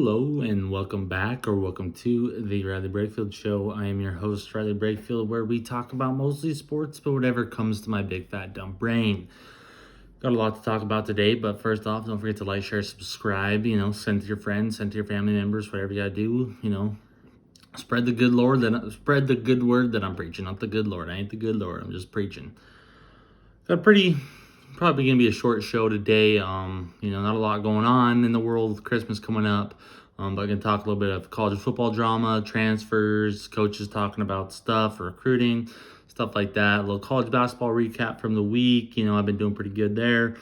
Hello and welcome back or welcome to the Riley Brakefield Show. I am your host, Riley Brakefield, where we talk about mostly sports, but whatever comes to my big fat dumb brain. Got a lot to talk about today, but first off, don't forget to like, share, subscribe, send to your friends, send to your family members, whatever you gotta do, spread the good spread the good word that I'm preaching, not the good Lord. I ain't the good Lord, I'm just preaching. Got probably gonna be a short show today. Not a lot going on in the world with Christmas coming up. But I can talk a little bit of college football drama, transfers, coaches talking about stuff, recruiting, stuff like that. A little college basketball recap from the week. I've been doing pretty good there.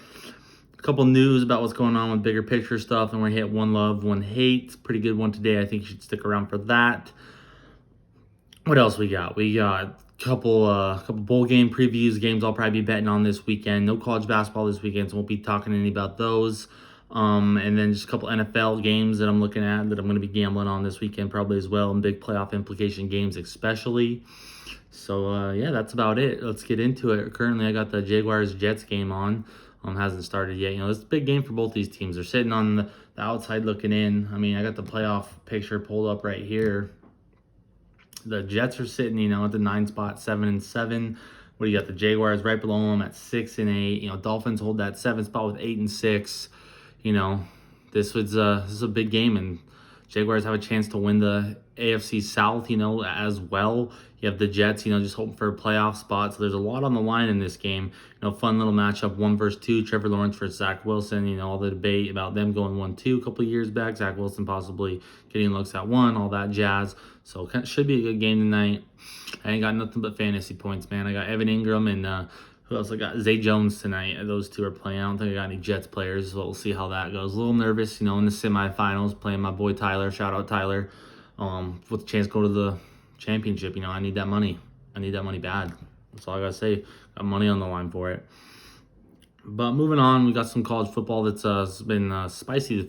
A couple news about what's going on with bigger picture stuff, and we're hit one love, one hate. Pretty good one today. I think you should stick around for that. What else we got? We got couple bowl game previews, games I'll probably be betting on this weekend. No college basketball this weekend, so won't be talking any about those. And then just a couple NFL games that I'm looking at that I'm going to be gambling on this weekend probably as well, and big playoff implication games especially. So yeah, that's about it. Let's get into it. Currently, I got the Jaguars Jets game on. Hasn't started yet. It's a big game for both these teams. They're sitting on the outside looking in. I mean, I got the playoff picture pulled up right here. The Jets are sitting, at the 9 spot, 7-7. What do you got? The Jaguars right below them at 6-8. Dolphins hold that 7 spot with 8-6. This is a big game, and Jaguars have a chance to win the AFC South, as well. You have the Jets, just hoping for a playoff spot. So there's a lot on the line in this game. Fun little matchup, 1 versus 2. Trevor Lawrence versus Zach Wilson. All the debate about them going 1-2 a couple of years back. Zach Wilson possibly getting looks at 1, all that jazz. So should be a good game tonight. I ain't got nothing but fantasy points, man. I got Evan Ingram and who else? I got Zay Jones tonight. Those two are playing. I don't think I got any Jets players, so we'll see how that goes. A little nervous, in the semifinals, playing my boy Tyler. Shout out Tyler. With a chance to go to the championship. I need that money. I need that money bad. That's all I gotta say. Got money on the line for it. But moving on, we got some college football that's been spicy the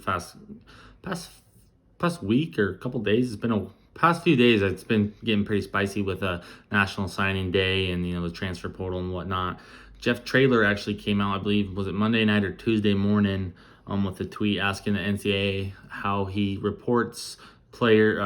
past week or a couple days. It's been past few days. It's been getting pretty spicy with National Signing Day and the transfer portal and whatnot. Jeff Traylor actually came out, I believe, was it Monday night or Tuesday morning, with a tweet asking the NCAA how he reports coaches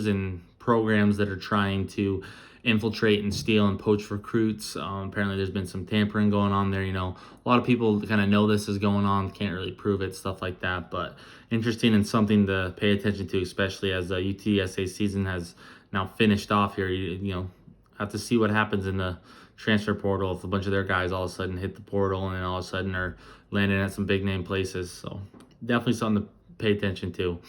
and programs that are trying to infiltrate and steal and poach recruits. Apparently there's been some tampering going on there. A lot of people kind of know this is going on, can't really prove it, stuff like that, but interesting and something to pay attention to, especially as the UTSA season has now finished off here. Have to see what happens in the transfer portal if a bunch of their guys all of a sudden hit the portal and then all of a sudden are landing at some big name places. So definitely something to pay attention to.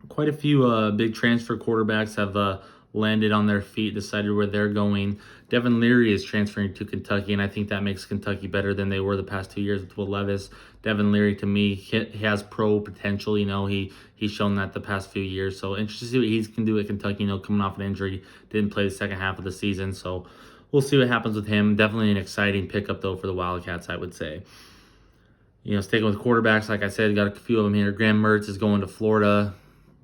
Quite a few big transfer quarterbacks have landed on their feet, decided where they're going. Devin Leary is transferring to Kentucky, and I think that makes Kentucky better than they were the past 2 years with Will Levis. Devin Leary, to me, he has pro potential. He's shown that the past few years. So interested to see what he can do at Kentucky. Coming off an injury, didn't play the second half of the season. So we'll see what happens with him. Definitely an exciting pickup, though, for the Wildcats, I would say. Sticking with quarterbacks, like I said, got a few of them here. Graham Mertz is going to Florida.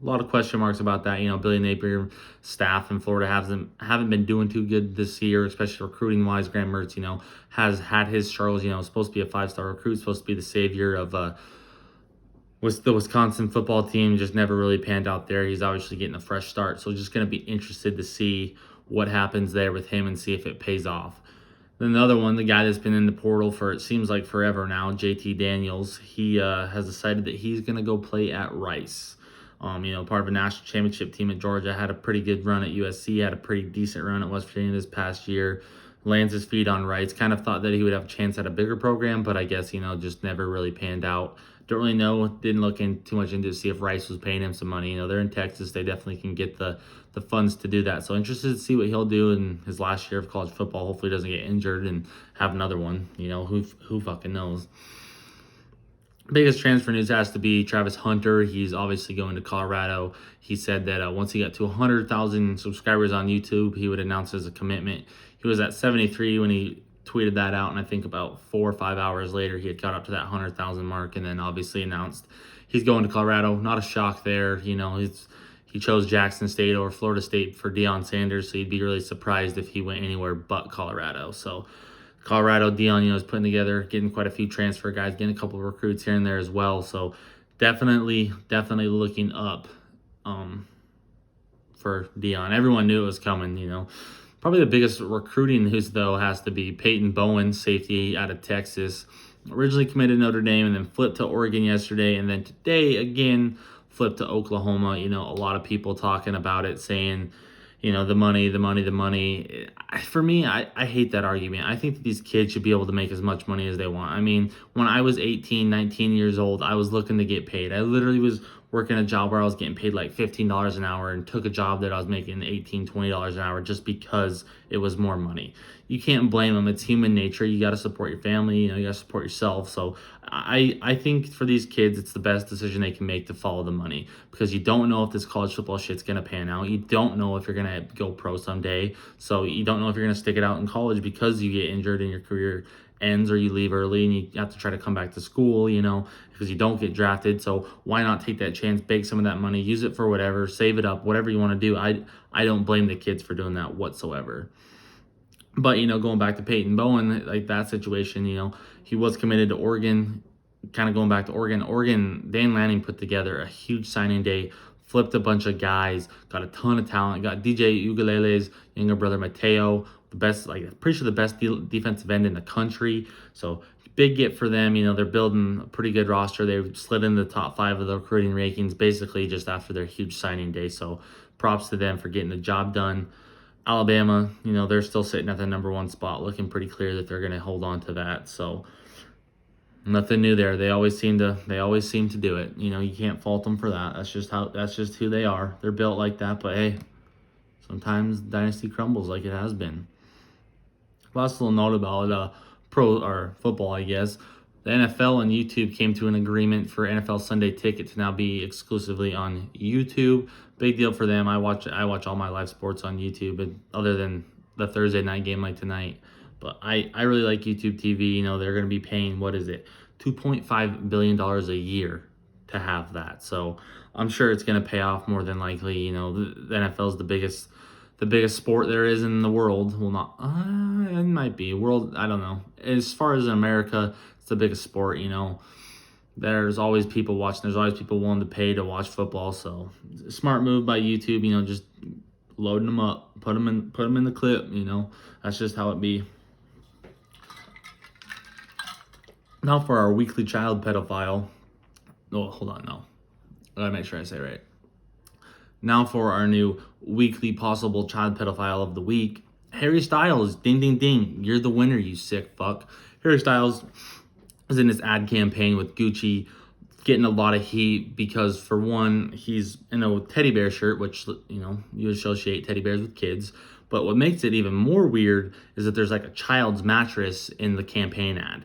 A lot of question marks about that. Billy Napier staff in Florida haven't been doing too good this year, especially recruiting wise. Graham Mertz, has had his struggles. Supposed to be a 5-star recruit, supposed to be the savior of with the Wisconsin football team. Just never really panned out there. He's obviously getting a fresh start, so just going to be interested to see what happens there with him and see if it pays off. Then the other one, the guy that's been in the portal for it seems like forever now, JT Daniels, he has decided that he's going to go play at Rice. Part of a national championship team at Georgia, had a pretty good run at USC, had a pretty decent run at West Virginia this past year, lands his feet on Rice. Kind of thought that he would have a chance at a bigger program, but I guess, just never really panned out. Don't really know, didn't look in too much into to see if Rice was paying him some money. They're in Texas, they definitely can get the funds to do that. So interested to see what he'll do in his last year of college football. Hopefully he doesn't get injured and have another one. Who fucking knows. Biggest transfer news has to be Travis Hunter. He's obviously going to Colorado. He said that once he got to 100,000 subscribers on YouTube, he would announce as a commitment. He was at 73 when he tweeted that out, and I think about 4 or 5 hours later, he had got up to that 100,000 mark, and then obviously announced he's going to Colorado. Not a shock there. He chose Jackson State over Florida State for Deion Sanders, so you'd be really surprised if he went anywhere but Colorado. So Colorado, Deion, is putting together, getting quite a few transfer guys, getting a couple of recruits here and there as well. So definitely looking up um, for Dion. Everyone knew it was coming, Probably the biggest recruiting news, though, has to be Peyton Bowen, safety out of Texas. Originally committed to Notre Dame and then flipped to Oregon yesterday. And then today, again, flipped to Oklahoma. A lot of people talking about it, saying, the money, the money, the money. For me, I hate that argument. I think that these kids should be able to make as much money as they want. I mean, when I was 18, 19 years old, I was looking to get paid. I literally was working a job where I was getting paid like $15 an hour and took a job that I was making $18, $20 an hour just because it was more money. You can't blame them. It's human nature. You got to support your family. You got to support yourself. So I think for these kids, it's the best decision they can make to follow the money, because you don't know if this college football shit's going to pan out. You don't know if you're going to go pro someday. So you don't know if you're going to stick it out in college because you get injured and your career ends or you leave early and you have to try to come back to school, because you don't get drafted. So why not take that chance, bake some of that money, use it for whatever, save it up, whatever you want to do. I don't blame the kids for doing that whatsoever. But, going back to Peyton Bowen, like that situation, he was committed to Oregon. Kind of going back to Oregon, Dan Lanning put together a huge signing day, flipped a bunch of guys, got a ton of talent, got DJ Ugalele's younger brother Mateo, the best, like pretty sure the best defensive end in the country. So big get for them. They're building a pretty good roster. They slid in the top 5 of the recruiting rankings basically just after their huge signing day. So props to them for getting the job done. Alabama, they're still sitting at the number 1 spot, looking pretty clear that they're going to hold on to that. So nothing new there. They always seem to do it. You can't fault them for that. That's just who they are. They're built like that. But hey, sometimes dynasty crumbles like it has been. Last little note about pro or football, I guess. The NFL and YouTube came to an agreement for NFL Sunday Ticket to now be exclusively on YouTube. Big deal for them. I watch all my live sports on YouTube, but other than the Thursday night game like tonight. But I really like YouTube TV. They're going to be paying, what is it, $2.5 billion a year to have that. So I'm sure it's going to pay off more than likely. The NFL is the biggest sport there is in the world. Well, not, it might be world. I don't know. As far as in America, it's the biggest sport. There's always people watching. There's always people willing to pay to watch football. So smart move by YouTube. Just loading them up, put them in the clip. That's just how it be. Now for our weekly child pedophile. Oh, hold on, no. I gotta make sure I say it right. Now for our new weekly possible child pedophile of the week. Harry Styles, ding, ding, ding. You're the winner, you sick fuck. Harry Styles is in this ad campaign with Gucci, getting a lot of heat because, for one, he's in a teddy bear shirt, which, you associate teddy bears with kids. But what makes it even more weird is that there's like a child's mattress in the campaign ad.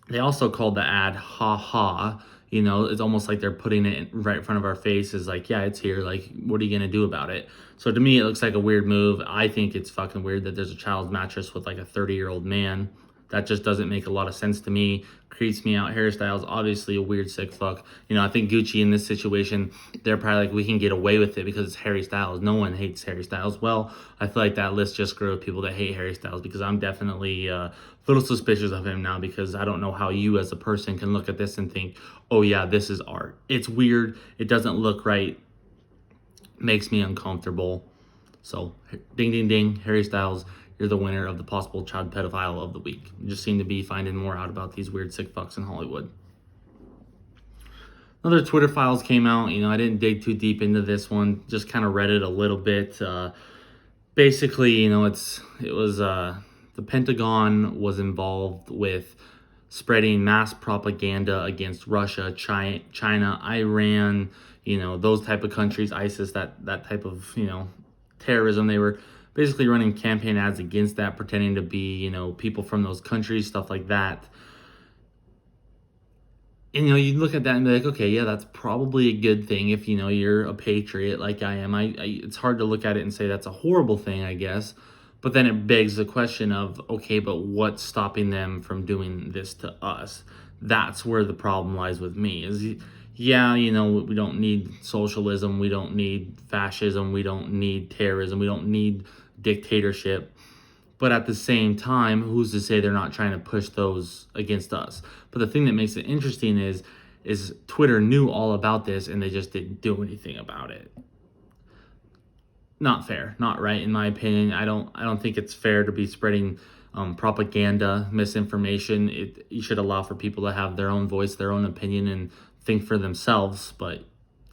They also called the ad "Ha Ha." It's almost like they're putting it right in front of our faces. Like, yeah, it's here. Like, what are you gonna do about it? So to me, it looks like a weird move. I think it's fucking weird that there's a child's mattress with like a 30-year-old man. That just doesn't make a lot of sense to me. Creeps me out. Harry Styles, obviously a weird sick fuck. I think Gucci in this situation, they're probably like, we can get away with it because it's Harry Styles. No one hates Harry Styles. Well, I feel like that list just grew with people that hate Harry Styles, because I'm definitely a little suspicious of him now, because I don't know how you as a person can look at this and think, oh yeah, this is art. It's weird. It doesn't look right. Makes me uncomfortable. So ding, ding, ding. Harry Styles, you're the winner of the possible child pedophile of the week. You just seem to be finding more out about these weird sick fucks in Hollywood. Another Twitter files came out. I didn't dig too deep into this one. Just kind of read it a little bit. Basically, it was the Pentagon was involved with spreading mass propaganda against Russia, China, Iran, those type of countries, ISIS, that type of, terrorism. They were basically running campaign ads against that, pretending to be, people from those countries, stuff like that. And, you look at that and be like, okay, yeah, that's probably a good thing if, you're a patriot like I am. It's hard to look at it and say that's a horrible thing, I guess. But then it begs the question of, okay, but what's stopping them from doing this to us? That's where the problem lies with me. Is, yeah, we don't need socialism. We don't need fascism. We don't need terrorism. We don't need dictatorship. But at the same time, who's to say they're not trying to push those against us? But the thing that makes it interesting is is Twitter knew all about this and they just didn't do anything about it. Not fair, not right, in my opinion. I don't think it's fair to be spreading propaganda, misinformation. You should allow for people to have their own voice, their own opinion, and think for themselves. But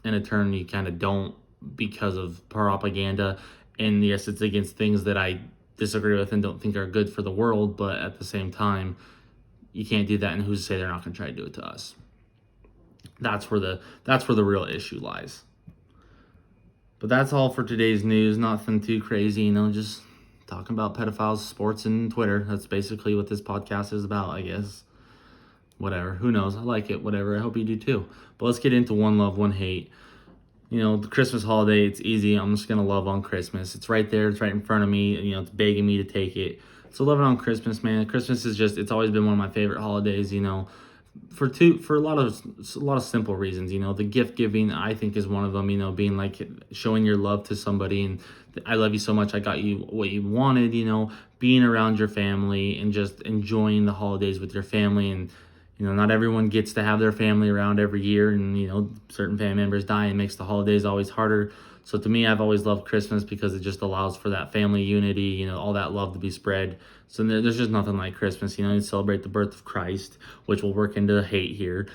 in a turn, you kind of don't, because of propaganda. And yes, it's against things that I disagree with and don't think are good for the world. But at the same time, you can't do that. And who's to say they're not going to try to do it to us? That's where the real issue lies. But that's all for today's news. Nothing too crazy, just talking about pedophiles, sports, and Twitter. That's basically what this podcast is about, I guess. Whatever. Who knows? I like it. Whatever. I hope you do too. But let's get into one love, one hate. The Christmas holiday, it's easy. I'm just going to love on Christmas. It's right there. It's right in front of me. It's begging me to take it. So loving on Christmas, man. Christmas is it's always been one of my favorite holidays, for a lot of simple reasons. The gift giving, I think, is one of them. Being like showing your love to somebody, and I love you so much, I got you what you wanted. Being around your family and just enjoying the holidays with your family. And not everyone gets to have their family around every year, and certain family members die, and makes the holidays always harder. So to me, I've always loved Christmas because it just allows for that family unity, all that love to be spread. So there's just nothing like Christmas. You celebrate the birth of Christ, which will work into the hate here.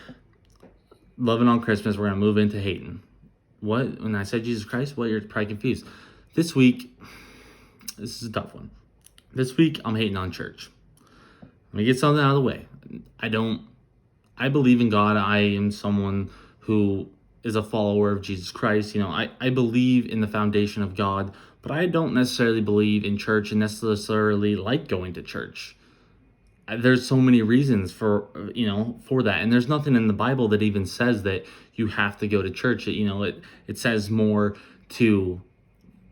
Loving on Christmas, we're going to move into hating. What? When I said Jesus Christ, you're probably confused. This week, this is a tough one. This week, I'm hating on church. Let me get something out of the way. I believe in God. I am someone who is a follower of Jesus Christ. I believe in the foundation of God, but I don't necessarily believe in church and necessarily like going to church. There's so many reasons for that. And there's nothing in the Bible that even says that you have to go to church. It says more to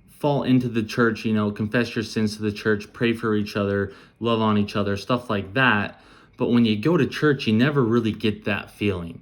fall into the church, confess your sins to the church, pray for each other, love on each other, stuff like that. But when you go to church, you never really get that feeling.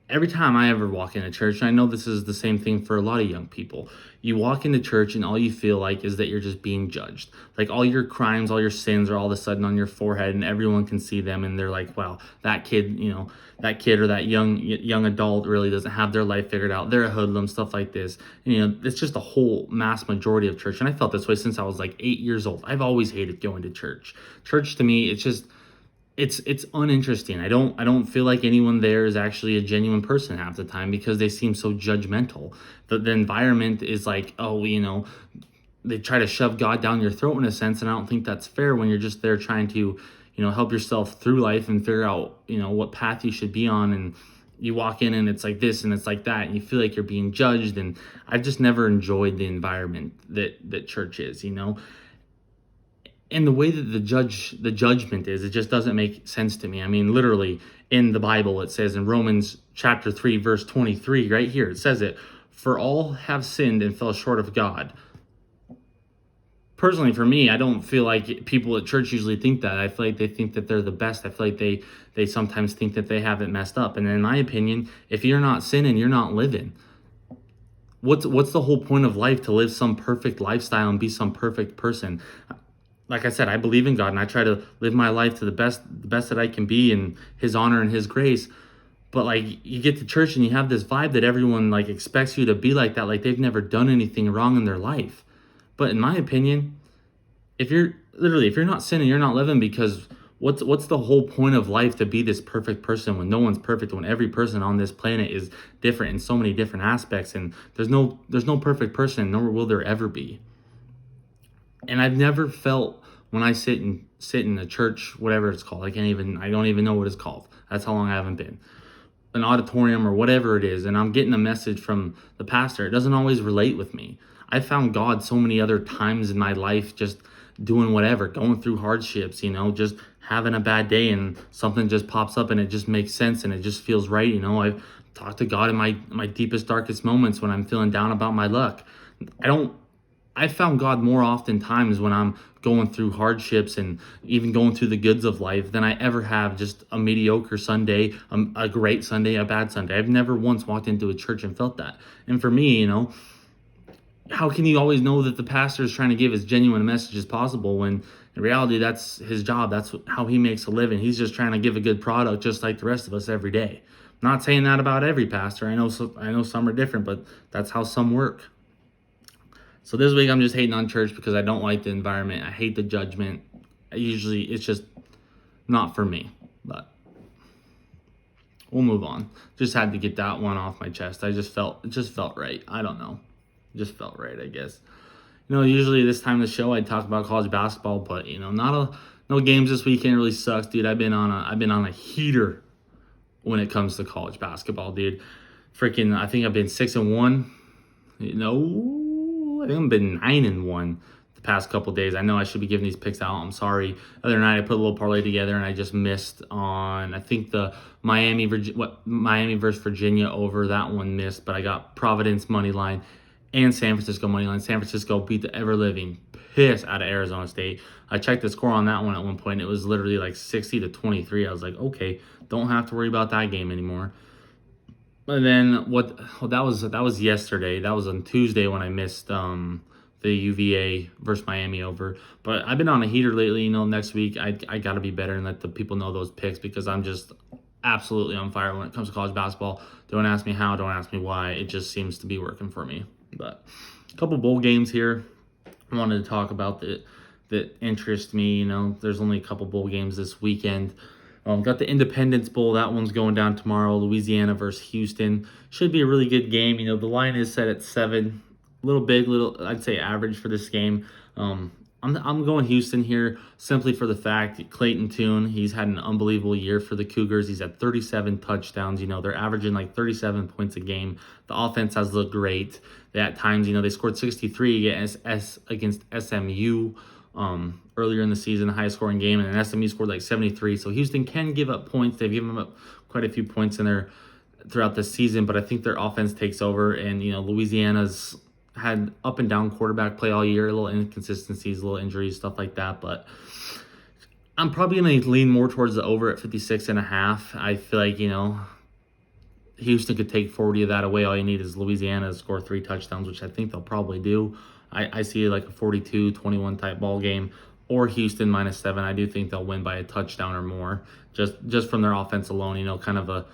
Every time I ever walk into church, and I know this is the same thing for a lot of young people, you walk into church and all you feel like is that you're just being judged. Like all your crimes, all your sins are all of a sudden on your forehead, and everyone can see them, and they're like, wow, that kid or that young adult really doesn't have their life figured out. They're a hoodlum, stuff like this. And, it's just a whole mass majority of church. And I felt this way since I was like 8 years old. I've always hated going to church. Church to me, it's uninteresting. I don't feel like anyone there is actually a genuine person half the time because they seem so judgmental. The environment is like, they try to shove God down your throat in a sense, and I don't think that's fair when you're just there trying to, help yourself through life and figure out, what path you should be on. And you walk in and it's like this and it's like that, and you feel like you're being judged. And I've just never enjoyed the environment that church is, And the way that the judgment is, it just doesn't make sense to me. I mean, literally in the Bible, it says in Romans chapter 3, verse 23, right here, it says it, for all have sinned and fell short of God. Personally, for me, I don't feel like people at church usually think that. I feel like they think that they're the best. I feel like they sometimes think that they have it messed up. And in my opinion, if you're not sinning, you're not living. What's the whole point of life, to live some perfect lifestyle and be some perfect person? Like I said, I believe in God and I try to live my life to the best that I can be in His honor and His grace. But like you get to church and you have this vibe that everyone like expects you to be like that, like they've never done anything wrong in their life. But in my opinion, if you're not sinning, you're not living, because what's the whole point of life to be this perfect person when no one's perfect, when every person on this planet is different in so many different aspects, and there's no perfect person, nor will there ever be. And I've never felt, when I sit in a church, whatever it's called, I don't even know what it's called. That's how long I haven't been. An auditorium or whatever it is, and I'm getting a message from the pastor. It doesn't always relate with me. I found God so many other times in my life just doing whatever, going through hardships, just having a bad day and something just pops up and it just makes sense and it just feels right. I've talked to God in my deepest, darkest moments when I'm feeling down about my luck. I found God more often times when I'm going through hardships and even going through the goods of life than I ever have just a mediocre Sunday, a great Sunday, a bad Sunday. I've never once walked into a church and felt that. And for me, how can you always know that the pastor is trying to give as genuine a message as possible when in reality that's his job? That's how he makes a living. He's just trying to give a good product just like the rest of us every day. Not saying that about every pastor. I know some are different, but that's how some work. So this week I'm just hating on church because I don't like the environment. I hate the judgment. It's just not for me. But we'll move on. Just had to get that one off my chest. It just felt right. I don't know. It just felt right, I guess. Usually this time of the show I talk about college basketball, but no games this weekend really sucks, dude. I've been on a heater when it comes to college basketball, dude. Freaking, I think I've been 6-1. I think I've been 9-1 the past couple days. I know I should be giving these picks out. I'm sorry. The other night I put a little parlay together and I just missed on, I think the Miami versus Virginia over. That one missed, but I got Providence money line and San Francisco money line. San Francisco beat the ever living piss out of Arizona State. I checked the score on that one at one point. It was literally like 60-23. I was like, okay, don't have to worry about that game anymore. And then that was yesterday. That was on Tuesday when I missed the UVA versus Miami over. But I've been on a heater lately. Next week I got to be better and let the people know those picks because I'm just absolutely on fire when it comes to college basketball. Don't ask me how, don't ask me why. It just seems to be working for me. But a couple bowl games here I wanted to talk about that interest me. There's only a couple bowl games this weekend. Got the Independence Bowl. That one's going down tomorrow. Louisiana versus Houston. Should be a really good game. The line is set at 7. A little big, I'd say average for this game. I'm going Houston here simply for the fact that Clayton Tune, he's had an unbelievable year for the Cougars. He's had 37 touchdowns. They're averaging like 37 points a game. The offense has looked great. At times, they scored 63 against SMU. Earlier in the season, the highest scoring game, and SMU scored like 73. So Houston can give up points. They've given up quite a few points in there throughout the season, but I think their offense takes over. And Louisiana's had up and down quarterback play all year, a little inconsistencies, a little injuries, stuff like that. But I'm probably going to lean more towards the over at 56.5. I feel like Houston could take 40 of that away. All you need is Louisiana to score 3 touchdowns, which I think they'll probably do. I see like a 42-21 type ball game, or Houston -7. I do think they'll win by a touchdown or more, just from their offense alone. Kind of a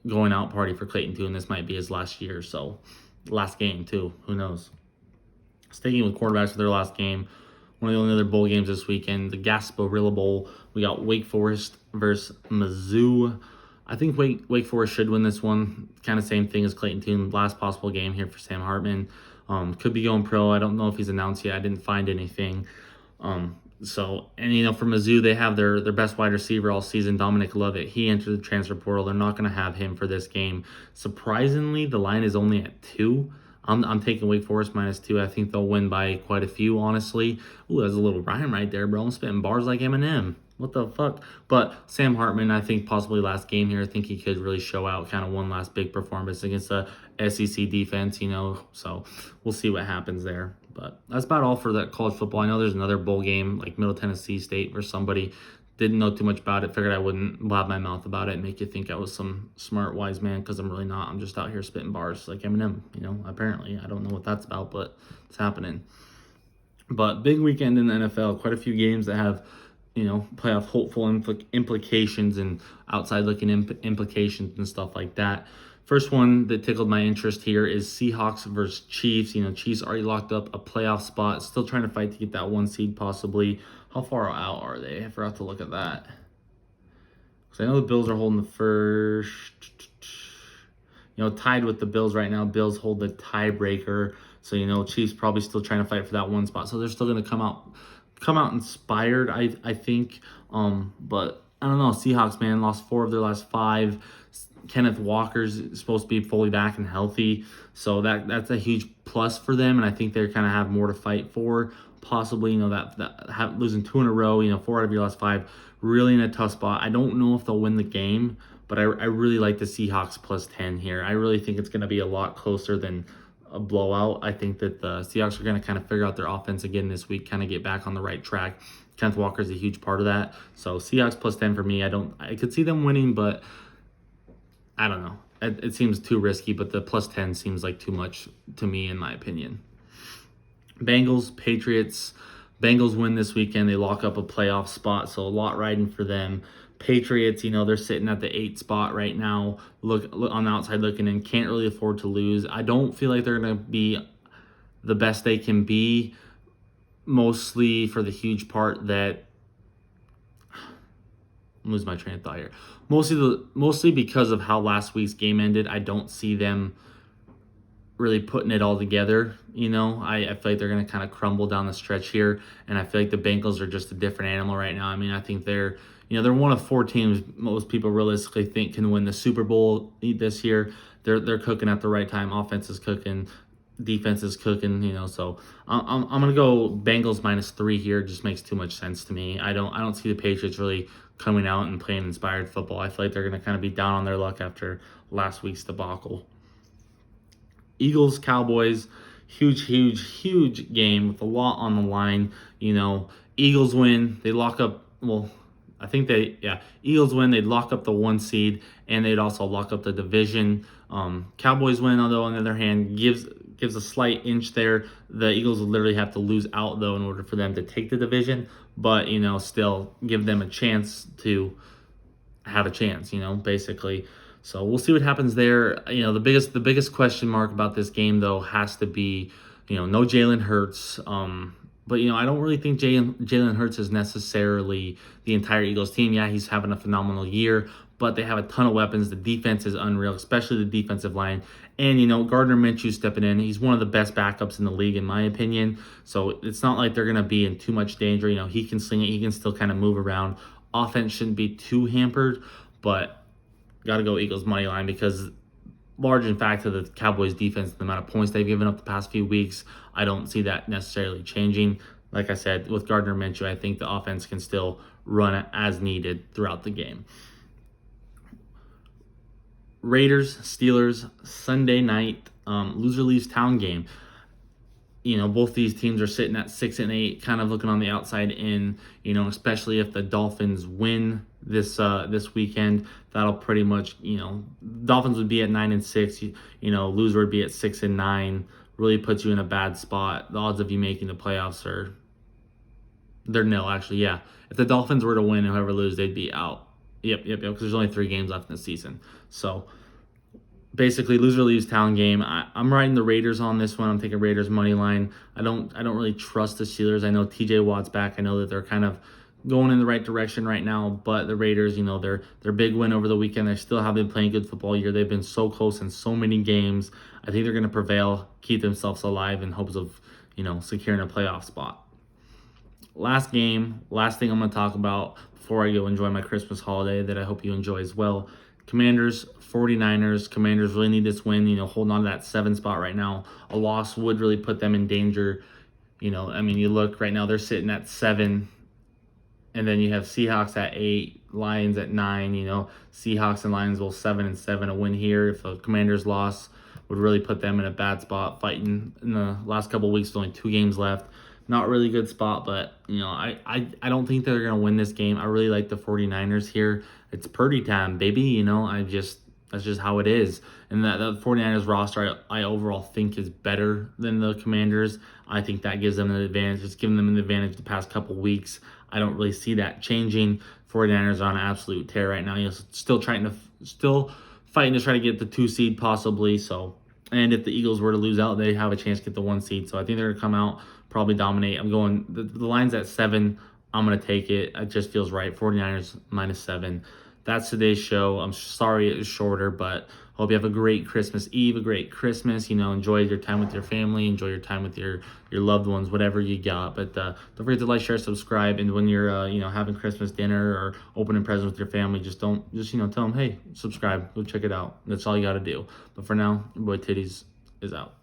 going out party for Clayton Tune. This might be his last year, so last game too. Who knows? Sticking with quarterbacks for their last game, one of the only other bowl games this weekend, the Gasparilla Bowl. We got Wake Forest versus Mizzou. I think Wake Forest should win this one. Kind of same thing as Clayton Tune. Last possible game here for Sam Hartman. Could be going pro. I don't know if he's announced yet. I didn't find anything. For Mizzou, they have their best wide receiver all season, Dominic Lovett. He entered the transfer portal. They're not going to have him for this game. Surprisingly, the line is only at 2. I'm taking Wake Forest -2. I think they'll win by quite a few, honestly. Ooh, that's a little rhyme right there, bro. I'm spitting bars like Eminem. What the fuck? But Sam Hartman, I think possibly last game here. I think he could really show out kind of one last big performance against the SEC defense, So we'll see what happens there. But that's about all for that college football. I know there's another bowl game like Middle Tennessee State or somebody. Didn't know too much about it. Figured I wouldn't blab my mouth about it and make you think I was some smart, wise man, because I'm really not. I'm just out here spitting bars like Eminem, apparently. I don't know what that's about, but it's happening. But big weekend in the NFL. Quite a few games that have, playoff hopeful implications and outside-looking implications and stuff like that. First one that tickled my interest here is Seahawks versus Chiefs. Chiefs already locked up a playoff spot, still trying to fight to get that 1 seed possibly. How far out are they? I forgot to look at that. Because I know the Bills are holding the first. Tied with the Bills right now. Bills hold the tiebreaker. So, Chiefs probably still trying to fight for that 1 spot. So they're still going to come out inspired, I think. But I don't know. Seahawks, man, lost 4 of their last 5. Kenneth Walker's supposed to be fully back and healthy. So that's a huge plus for them. And I think they kind of have more to fight for. Possibly, losing 2 in a row, 4 out of your last 5, really in a tough spot. I don't know if they'll win the game, but I really like the Seahawks +10 here. I really think it's going to be a lot closer than a blowout. I think that the Seahawks are going to kind of figure out their offense again this week, kind of get back on the right track. Kenneth Walker is a huge part of that. So Seahawks +10 for me. I could see them winning, but I don't know. It seems too risky, but the +10 seems like too much to me, in my opinion. Bengals, Patriots. Bengals win this weekend. They lock up a playoff spot, so a lot riding for them. Patriots, they're sitting at the 8 spot right now. Look on the outside looking in, can't really afford to lose. I don't feel like they're going to be the best they can be, mostly for the huge part that I'm losing my train of thought here. Mostly because of how last week's game ended. I don't see them really putting it all together. I feel like they're going to kind of crumble down the stretch here, and I feel like the Bengals are just a different animal right now. I mean, I think they're one of 4 teams most people realistically think can win the Super Bowl this year. They're cooking at the right time. Offense is cooking, defense is cooking. So I'm gonna go Bengals -3 here. It just makes too much sense to me. I don't see the Patriots really coming out and playing inspired football. I feel like they're gonna kind of be down on their luck after last week's debacle. Eagles, Cowboys, huge game with a lot on the line. Eagles win. They lock up, well, Eagles win. They'd lock up the 1 seed, and they'd also lock up the division. Cowboys win, although on the other hand, gives a slight inch there. The Eagles would literally have to lose out, though, in order for them to take the division, but, still give them a chance to have a chance, basically. So we'll see what happens there. The biggest question mark about this game, though, has to be, no Jalen Hurts. But I don't really think Jalen Hurts is necessarily the entire Eagles team. Yeah, he's having a phenomenal year, but they have a ton of weapons. The defense is unreal, especially the defensive line. And Gardner Minshew stepping in. He's one of the best backups in the league, in my opinion. So it's not like they're going to be in too much danger. He can sling it. He can still kind of move around. Offense shouldn't be too hampered, but got to go Eagles money line because large in fact to the Cowboys defense, the amount of points they've given up the past few weeks, I don't see that necessarily changing. Like I said, with Gardner Minshew, I think the offense can still run as needed throughout the game. Raiders, Steelers, Sunday night, loser leaves town game. Both these teams are sitting at 6 and 8, kind of looking on the outside in, especially if the Dolphins win this weekend. That'll pretty much, Dolphins would be at 9 and 6, loser would be at 6 and 9, really puts you in a bad spot. The odds of you making the playoffs they're nil, actually, yeah. If the Dolphins were to win and whoever lose, they'd be out. Yep, because there's only 3 games left in the season. So basically, loser leaves town game. I'm riding the Raiders on this one. I'm taking Raiders money line. I don't really trust the Steelers. I know TJ Watt's back. I know that they're kind of going in the right direction right now, but the Raiders, their big win over the weekend, they still have been playing good football year. They've been so close in so many games. I think they're going to prevail, keep themselves alive in hopes of, securing a playoff spot. Last game, last thing I'm going to talk about before I go enjoy my Christmas holiday that I hope you enjoy as well. Commanders, 49ers. Commanders really need this win, holding on to that 7 spot right now. A loss would really put them in danger. You look right now, they're sitting at 7, and then you have Seahawks at 8, Lions at 9. Seahawks and Lions will 7 and 7. A win here, if the Commanders loss, would really put them in a bad spot, fighting in the last couple of weeks with only 2 games left. Not really good spot, but, I don't think they're going to win this game. I really like the 49ers here. It's Purdy time, baby. That's just how it is. And that the 49ers roster, I overall think is better than the Commanders. I think that gives them an advantage. It's given them an advantage the past couple weeks. I don't really see that changing. 49ers are on an absolute tear right now. Still fighting to try to get the 2 seed possibly. So, and if the Eagles were to lose out, they have a chance to get the 1 seed. So I think they're going to come out, probably dominate. I'm going, the line's at 7. I'm going to take it. It just feels right. 49ers -7. That's today's show. I'm sorry it was shorter, but hope you have a great Christmas Eve, a great Christmas. Enjoy your time with your family. Enjoy your time with your loved ones, whatever you got. But don't forget to like, share, subscribe. And when you're, having Christmas dinner or opening presents with your family, just tell them, hey, subscribe. Go check it out. That's all you got to do. But for now, your boy Titties is out.